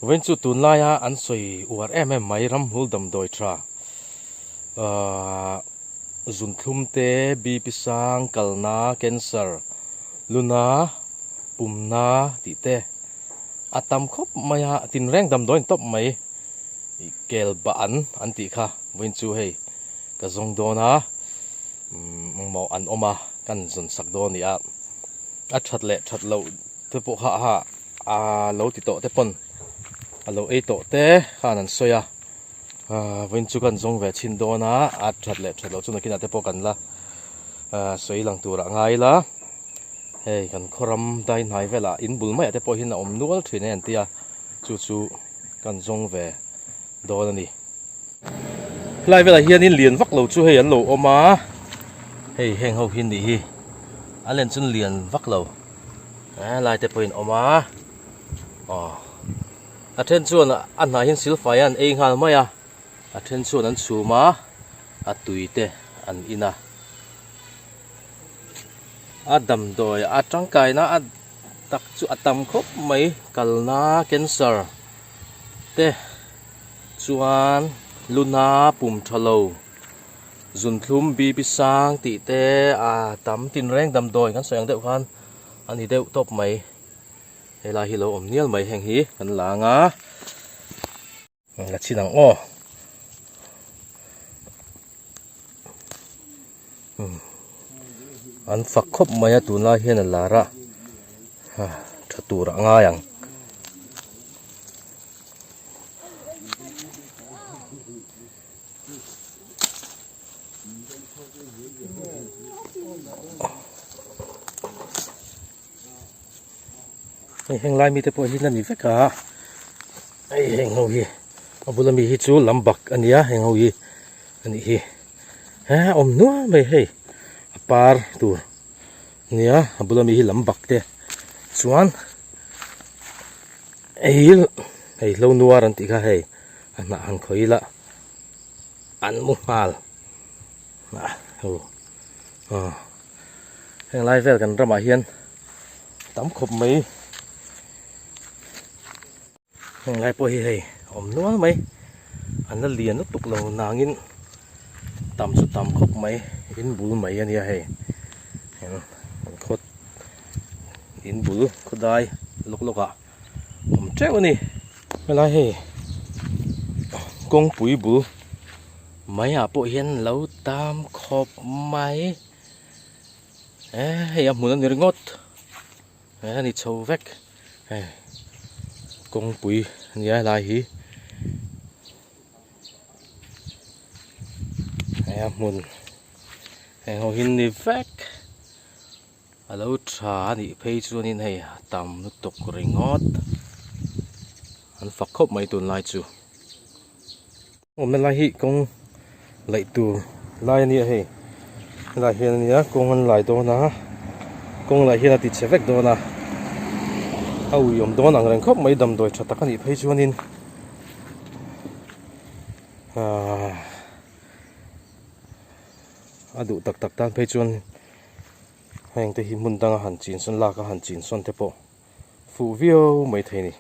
When chu tun lai ha an soi war mai ram hul dam doi tra zun thlum te bi pisang kalna cancer luna pumna ti te atam khop maya tin reng dam doin top mai kel ba an ti kha when chu hei ka zong dona mo an oma kan zun sak do ni a that lo te po ha a lo ti to te pon alo e to te khanan soya when chu kan zong ve chin do na a that lo chu na kin ate po kan la soi lang tura ngai la hei kan khoram dai nai vela in bul mai ate po hin na om nual thine an tia chu kan zong ve do na ni lai vela hian in lian vak lo chu hei an lo oma hei heng ho hin ni hi alen chun lian vak lo lai te po in oma athen chuan an na hin silfai an ei ngal mai a athen chuan an chuma a tuite an ina adam doi a tangkai na a tak chu atam khop mai kalna cancer te chuan luna pum thalo zun thlum bi pisang ti te a tam tin reng dam doi kan soyang deuh khan ani deuh top mai hela hi lo om nial mai heng hi kan langa la chinang an fak khop mai a tun la hian a lara thatura nga yang heng lai mi te po hi na ni veka ai heng ho hi abula mi hi chu lambak ania heng ho hi ani hi om nu mai hei apar tur nia abula mi hi lambak te chuan ei lo nuar an ti kha hei ana an khoila an mu hal heng lai vel kan rama hian tam khop mai heng lai po hi hei om nual mai an la lian tuk lo nangin tam chu tam khop mai in bul mai ania hei an khot in bul khodai loka om treu ni lai hei kong pui bul mai a po hian lo tam khop mai hei amun an ngot ani chho vek kong pui nia lai hi amun heng ho hin ni vek alo tha ni phei chuan in hei tam nu tok ringot an fak khop mai tun lai chu om na lai hi kong lai tu lai ni hei lai hian nia kong an lai do na kong lai hian ati chevek do na au yom don ang reng khop mai dam doi thatak ani phei chuan in adu tak tan phei chuan heng te hi mun danga han chin son la ka han chin son te po fu vio mai thei ni